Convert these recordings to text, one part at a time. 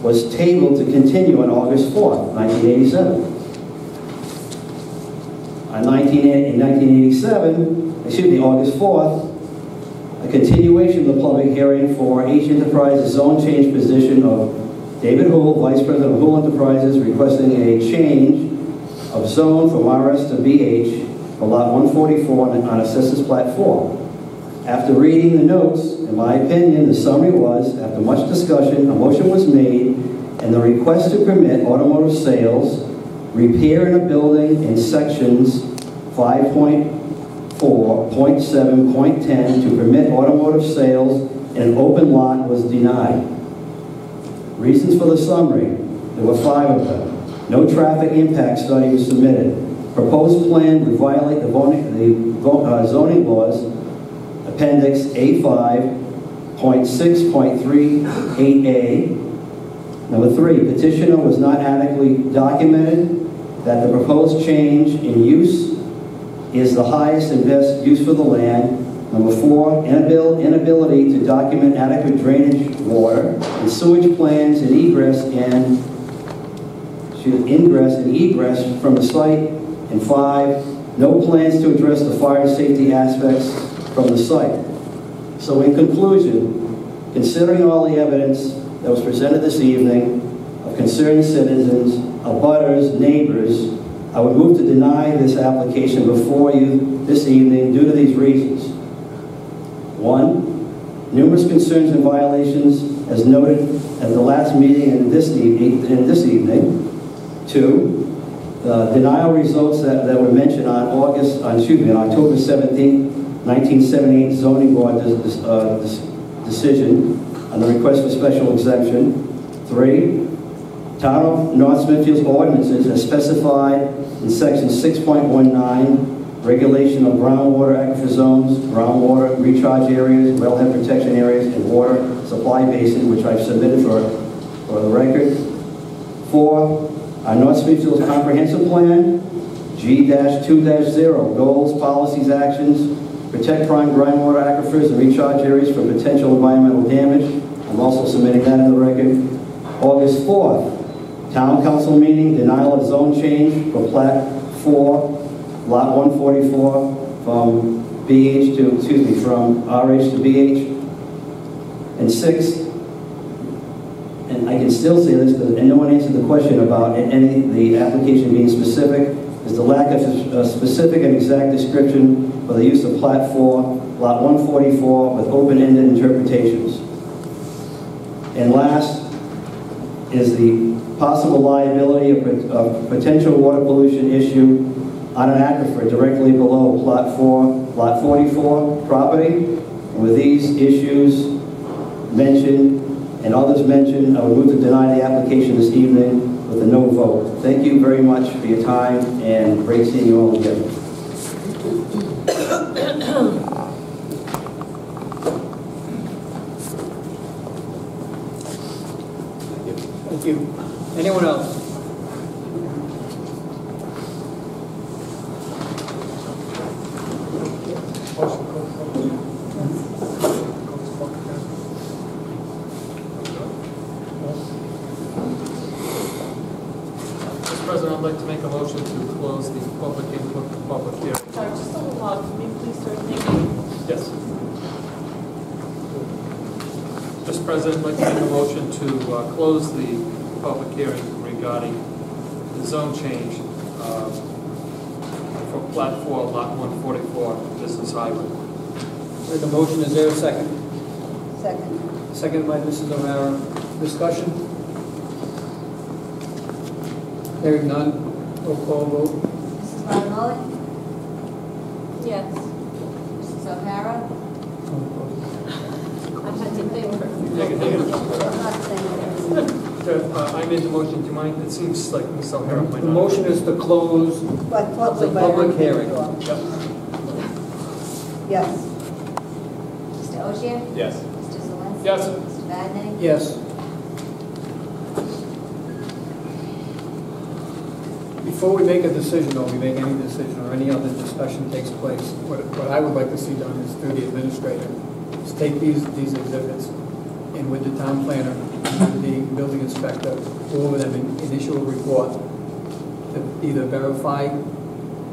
was tabled to continue on August 4th, 1987. In 1987, August 4th, a continuation of the public hearing for H Enterprises zone change position of David Hull, Vice President of Hull Enterprises, requesting a change of zone from RS to BH for Lot 144 on Assessors Plat 4. After reading the notes, in my opinion, the summary was, after much discussion, a motion was made and the request to permit automotive sales, repair in a building in sections 5.4, .7, .10 to permit automotive sales in an open lot was denied. Reasons for the summary, there were 5 of them. No traffic impact study was submitted. Proposed plan would violate the zoning laws, Appendix A5, .6.38A. Number 3, petitioner was not adequately documented that the proposed change in use is the highest and best use for the land. Number 4, inability to document adequate drainage, water, and sewage plans and ingress and egress from the site. And 5, no plans to address the fire and safety aspects from the site. So in conclusion, considering all the evidence that was presented this evening of concerned citizens, abutters, neighbors, I would move to deny this application before you this evening due to these reasons. 1, numerous concerns and violations as noted at the last meeting and this evening. 2, denial results that were mentioned on October 17, 1978 zoning board decision on the request for special exemption. 3, Town of North Smithfield's ordinances as specified in section 6.19, regulation of groundwater aquifer zones, groundwater recharge areas, wellhead protection areas, and water supply basin, which I've submitted for the record. 4, North Smithfield's comprehensive plan, G-2-0, goals, policies, actions, protect prime groundwater aquifers and recharge areas from potential environmental damage. I'm also submitting that in the record. August 4th, Town Council meeting, denial of zone change for Plat 4, Lot 144 from BH to, from RH to BH. And 6, and I can still say this because no one answered the question about the application being specific, is the lack of a specific and exact description for the use of Plat 4, Lot 144 with open-ended interpretations. And last is the possible liability of potential water pollution issue on an aquifer directly below Plot 4, Lot 44 property. And with these issues mentioned and others mentioned, I would move to deny the application this evening with a no vote. Thank you very much for your time and great seeing you all again. Thank you. Anyone else? Mr. President, I'd like to make a motion to close the public input, public hearing. Sorry, just a little loud. Can you please start thinking? Yes. Mr. President, I'd like to make a motion to close the public hearing regarding the zone change for Plat 4, Lot 144, Business Highway. Heard the motion. Is there a second? Second. Second by Mrs. O'Hara. Discussion? Hearing none. Roll call vote. Mrs. Bottomoli? Yes. Mrs. O'Hara? I had to think for Take it. I'm not saying I made the motion. Do you mind? It seems like Ms. O'Hara might The not. motion is to close But the public hearing. Yep. Yes. Mr. Ogier? Yes. Mr. Zelinski? Yes. Mr. Vadeney? Yes. Before we make a decision, or we make any decision, or any other discussion takes place, what I would like to see done is through the administrator, is take these exhibits and with the town planner, and the building inspector go over them and issue a report to either verify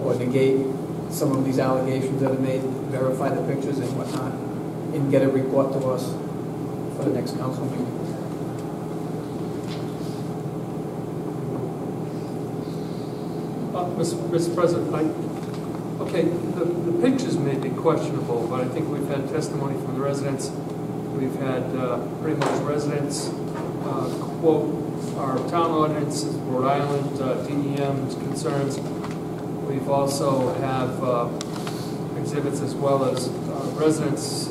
or negate some of these allegations that are made, verify the pictures and whatnot, and get a report to us for the next council meeting. Mr. President, okay, the pictures may be questionable, but I think we've had testimony from the residents. We've had pretty much residents quote our town ordinances, Rhode Island, DEM's concerns. We've also have exhibits as well as residents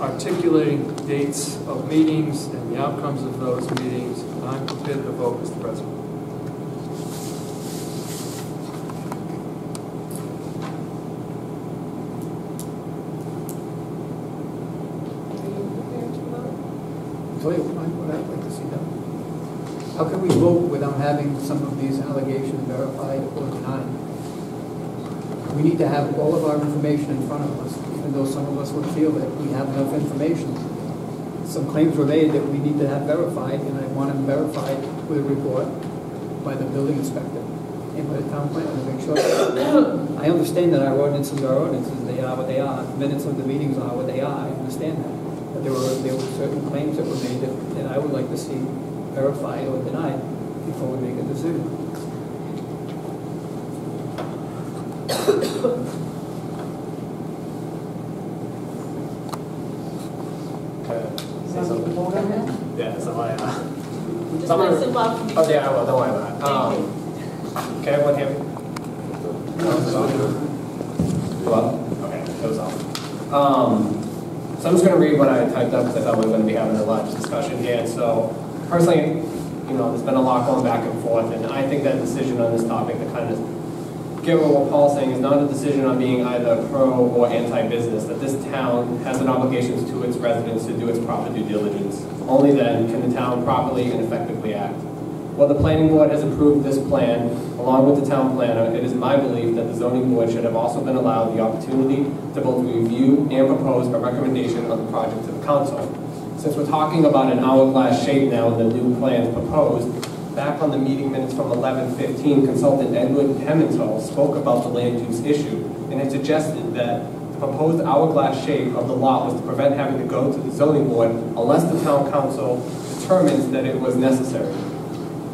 articulating dates of meetings and the outcomes of those meetings. I'm prepared to vote, Mr. President. Tell you what I'd like to see done. How can we vote without having some of these allegations verified or denied? We need to have all of our information in front of us, even though some of us would feel that we have enough information. Some claims were made that we need to have verified, and I want them verified with a report by the building inspector and by the town planner to make sure. I understand that our ordinances are ordinances, they are what they are. Minutes of the meetings are what they are, I understand that. But there were certain claims that were made that I would like to see verified or denied before we make a decision. Say something? Yeah, so I, Just listen well from oh yeah, I will, don't worry about it. Thank you. Okay, everyone hear me? Hello? Okay, it was off. So I'm just going to read what I typed up because I thought we were going to be having a large discussion here. So personally, you know, there's been a lot going back and forth, and I think that decision on this topic, to kind of get what Paul's saying, is not a decision on being either pro or anti-business, that this town has an obligation to its residents to do its proper due diligence. Only then can the town properly and effectively act. While the planning board has approved this plan, along with the town planner, it is my belief that the zoning board should have also been allowed the opportunity to both review and propose a recommendation on the project to the council. Since we're talking about an hourglass shape now in the new plans proposed, back on the meeting minutes from 11/15, consultant Edward Hemmenthal spoke about the land use issue and had suggested that the proposed hourglass shape of the lot was to prevent having to go to the zoning board unless the town council determines that it was necessary.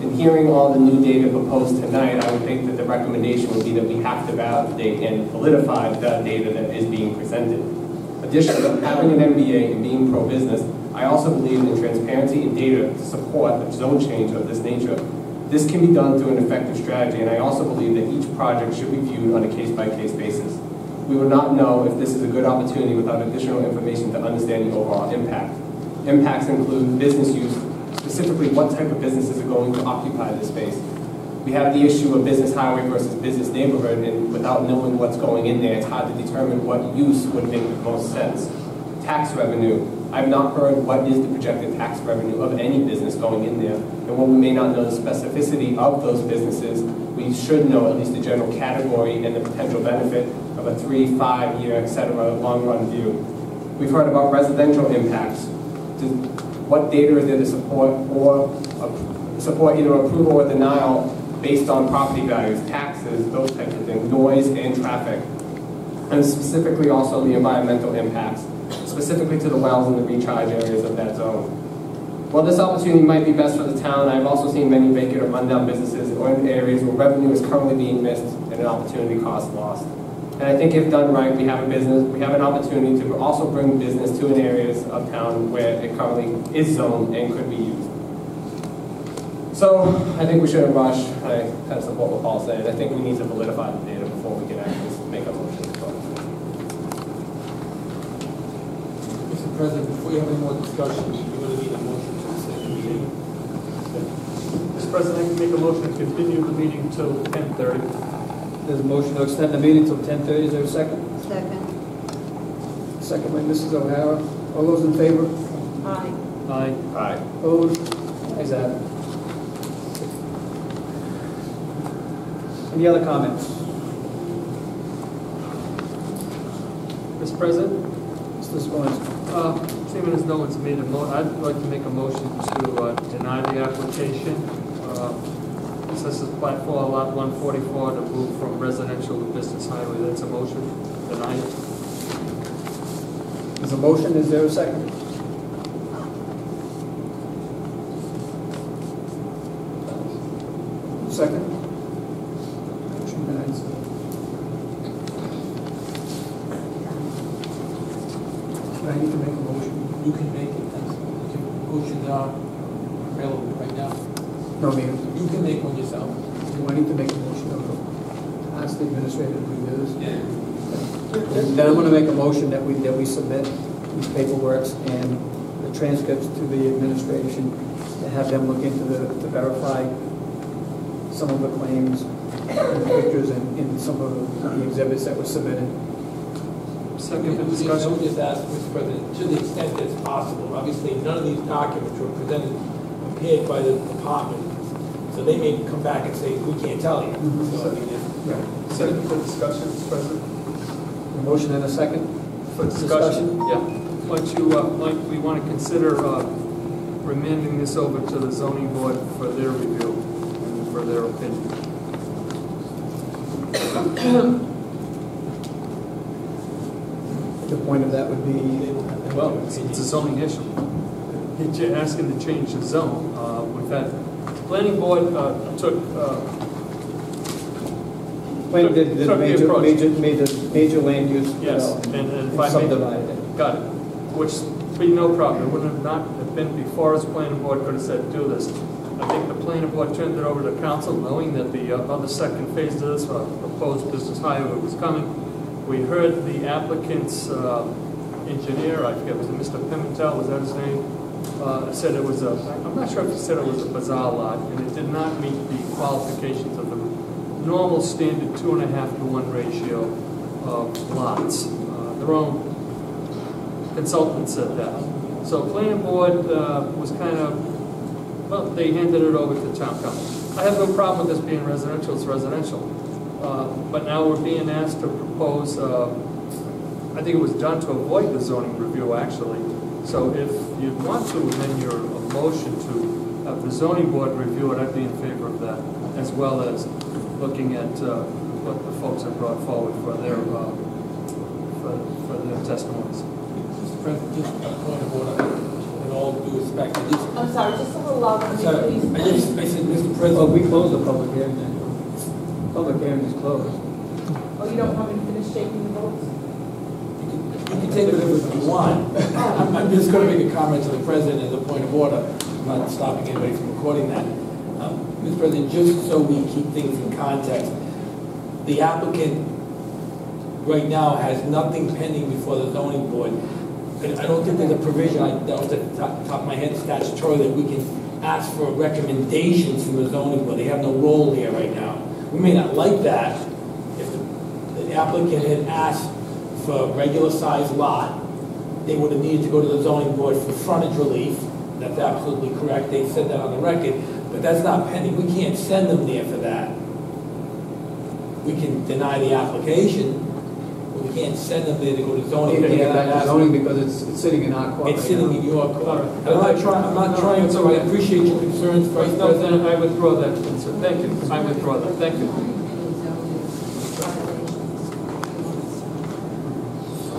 In hearing all the new data proposed tonight, I would think that the recommendation would be that we have to validate and solidify the data that is being presented. Additionally, having an MBA and being pro-business, I also believe in transparency and data to support a zone change of this nature. This can be done through an effective strategy, and I also believe that each project should be viewed on a case-by-case basis. We will not know if this is a good opportunity without additional information to understand the overall impact. Impacts include business use, specifically what type of businesses are going to occupy this space. We have the issue of business highway versus business neighborhood, and without knowing what's going in there, it's hard to determine what use would make the most sense. Tax revenue. I've not heard what is the projected tax revenue of any business going in there, and while we may not know the specificity of those businesses, we should know at least the general category and the potential benefit of a 3, 5 year, etc. long-run view. We've heard about residential impacts. What data is there to support either approval or denial based on property values, taxes, those types of things, noise and traffic, and specifically also the environmental impacts, specifically to the wells and the recharge areas of that zone. While this opportunity might be best for the town, I've also seen many vacant or rundown businesses or in areas where revenue is currently being missed and an opportunity cost lost. And I think if done right, we have an opportunity to also bring business to an areas of town where it currently is zoned and could be used. So I think we shouldn't rush. I kind of support what Paul's saying. I think we need to validify the data before we can actually make a motion to vote. Mr. President, before you have any more discussion, you're going to need a motion to extend the meeting. Mr. President, I can make a motion to continue the meeting till 10:30. There's a motion to extend the meeting till 10:30. Is there a second? Second. Second by Mrs. O'Hara. All those in favor? Aye. Aye. Aye. Opposed? Ayes have it. Any other comments? Mr. President, Mr. Swansky. Seeing as no one's made I'd like to make a motion to deny the application. Assessors Plat 4, Lot 144, to move from residential to business highway. That's a motion. Deny it. There's a motion, is there a second? Second? Motion denies. Do I need to make a motion? You can make it, that's, you can motion available right now. No, I mean, You can make one yourself. do I need to make a motion to ask the administrator to review this? Yeah. Then I'm going to make a motion that we submit these paperworks and the transcripts to the administration to have them look into to verify some of the claims and the pictures and in some of the exhibits that were submitted. Second for I discussion. would just ask, Mr. President, to the extent that it's possible, obviously, none of these documents were prepared by the department, so they may come back and say, we can't tell you. So, I mean, Second for discussion, Mr. President. A motion and a second? For discussion? Yeah. We want to consider remanding this over to the zoning board for their review and for their opinion. The point of that would be, Well, it's a zoning issue. You're asking to change the zone. We've had, planning board took major land use. yes, and if I may, Subdivided it. got it, which be no problem. It wouldn't have not have been before us. Planning board could have said, do this. I think the planning board turned it over to council, knowing that the other second phase of this proposed business highway was coming. We heard the applicant's engineer, I forget, was it Mr. Pimentel, was that his name? Said it was I'm not sure if he said it was a bazaar lot, and it did not meet the qualifications of the normal standard 2.5 to 1 ratio of lots. Their own consultant said that. So planning board was kind of, well, they handed it over to town council. I have no problem with this being residential, it's residential. But now we're being asked to propose, I think it was done to avoid the zoning review actually. So if you want to amend your motion to have the zoning board review it, I'd be in favor of that, as well as looking at what the folks have brought forward for their testimonies. Mr. President, just a point of order, in all due respect, I'm sorry, just a little louder, I said, please. Mr. Oh, President. we closed the public hearing then. Public hearing is closed. Oh, you don't want me to finish taking the votes? You can take whatever you want. I'm just going to make a comment to the President as a point of order. I'm not stopping anybody from recording that. Mr. President, just so we keep things in context, the applicant right now has nothing pending before the zoning board. And I don't think there's a provision, that was at the top of my head statutory, that we can ask for recommendations from the zoning board. They have no role here right now. We may not like that. If the applicant had asked for a regular sized lot, they would have needed to go to the zoning board for frontage relief. That's absolutely correct. They said that on the record, but that's not pending. We can't send them there for that. We can deny the application, but we can't send them there to go to zoning. You can't get back to zoning because it's sitting in our court. It's right sitting now. in your court. I'm not trying to, I appreciate your concerns, Vice No, President. then I withdraw that concern. Thank you. I withdraw that. Thank you.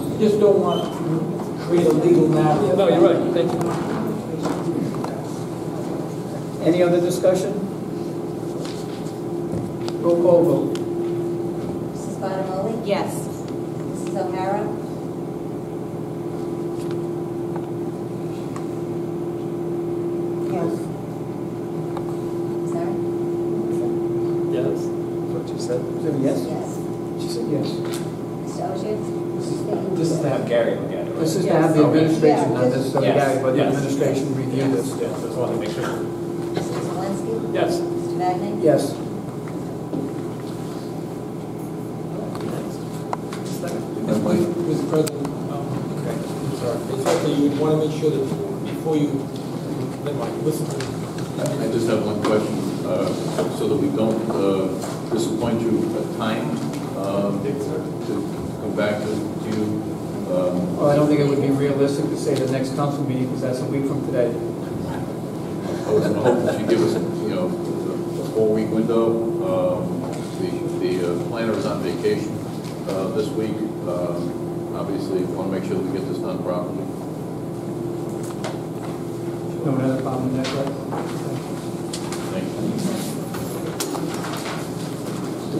I just don't want to create a legal narrative. No, you're right. Thank you. Any other discussion? Roll call vote. Mrs. Bottomoli? Yes. Mrs. O'Hara? Yes. Sorry? Yes. That's what you said. Is it a yes? Yes. She said yes. Mr. Oshia? This is to have Gary look at it, right? This is to have the Okay. administration, not necessarily Yes. Gary, but the Yes. administration review this. Yes, just wanted to make sure. Mrs. Zelinski? Yes. Mr. Vadeney? Yes. Mr. President, okay, I'm sorry. It's also, you would want to make sure that before you, never mind, listen to me. I just have one question, so that we don't disappoint you at time, to come back to you Well, I don't think it would be realistic to say the next council meeting, because that's a week from today. I was going to hope that you give us, a 4-week window. The planner is on vacation this week. Obviously, we want to make sure that we get this done properly. No other problem with that, right? Thank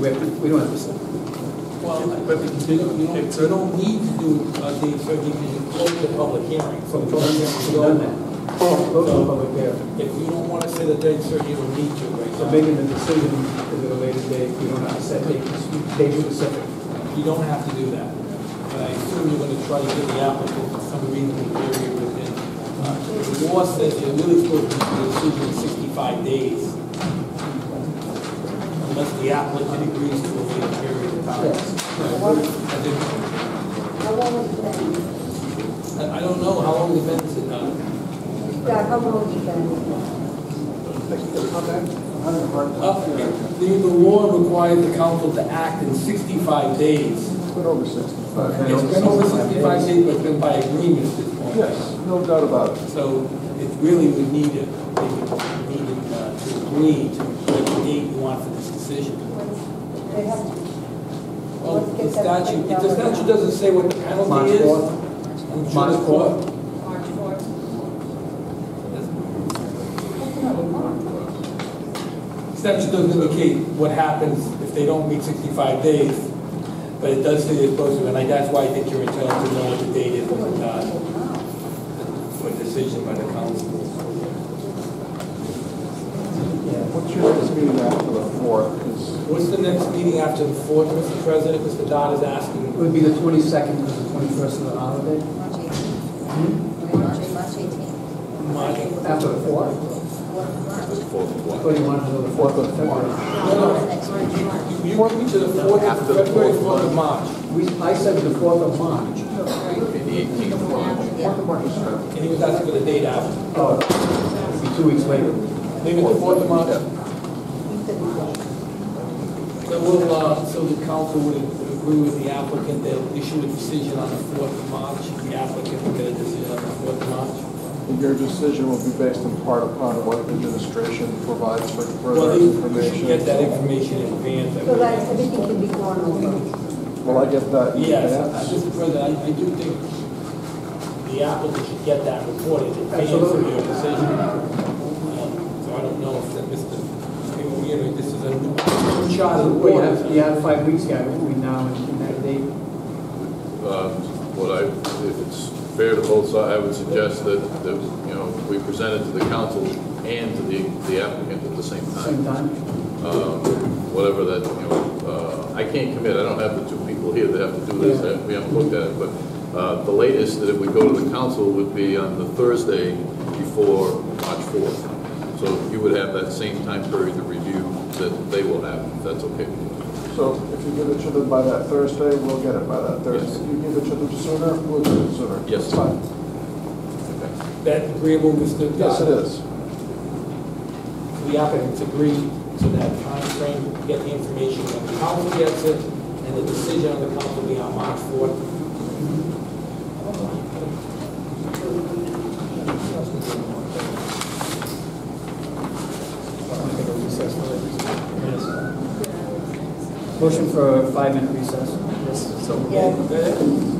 you. We don't have to say. Well, you don't need to do a date certain because you close the public hearing. So the public hearing is Done that. over. Close the public hearing. If you don't want to say the date certain, you don't need to right So now. making the decision is at a later date, you don't have to set date specific. You don't have to do that. But I assume you're going to try to give the applicant some reasonable period within. The law says you're really supposed to make the decision in 65 days. Unless the applicant agrees to a later period of time. I think- How long has it been? I don't know how long the event is now. Scott, how long has it been? The law requires the council to act in 65 days. It's been over 65. It's been over 65 days, but it's been by agreement at this point. Yes, no doubt about it. So it really would need it, they would need it to agree to the date you want for this decision. They have, Well, the statute doesn't say what the March penalty is. 4th. I'm sure March the court. March 4th. Statute doesn't indicate what happens if they don't meet 65 days, but it does say they're supposed to, and that's why I think you're entitled to know what the date is for a decision by the council. What's your next meeting after the 4th? What's the next meeting after the 4th, Mr. President? Mr. Dodd is asking. It would be the 22nd, because the 21st is the holiday. March 18th. March 18th. After the 4th. That's 4th of I what? thought you wanted to know the 4th of February. You want me to the 4th After of the February, 4th. 4th of March. I said the 4th of March. Okay, the 18th of March. And he was asking for the date after. Oh, it'd be 2 weeks later. Maybe the 4th of March. So the council would agree with the applicant, they'll issue a decision on the 4th of March. The applicant will get a decision on the 4th of March. Your decision will be based in part upon what the administration provides for Well, further they should information. get that information in advance. So that everything can be gone over. Will I get that in Yes, advance? Mr. President, I do think the applicant should get that report in advance of Absolutely. your decision. So I don't know if that Mr. This is a new shot of the Well, board. you have 5 weeks, guys, between now and that date. If it's fair to both sides, I would suggest that, we present it to the council and to the applicant at the same Same time. time. Whatever that, I can't commit, I don't have the 2 people here that have to do this, we haven't looked at it, but the latest that if we go to the council would be on the Thursday before March 4th. So you would have that same time period to review that they will have, if that's okay with you. So if you give it to them by that Thursday, we'll get it by that Thursday. Yes. If you give it to them sooner, we'll get it sooner. Yes. It's fine. That agreeable, Mr. Yes, it is. The applicants agree to that time frame, get the information when the council gets it, and the decision on the council will be on March 4th. Motion for a 5-minute recess. So Yeah. Okay?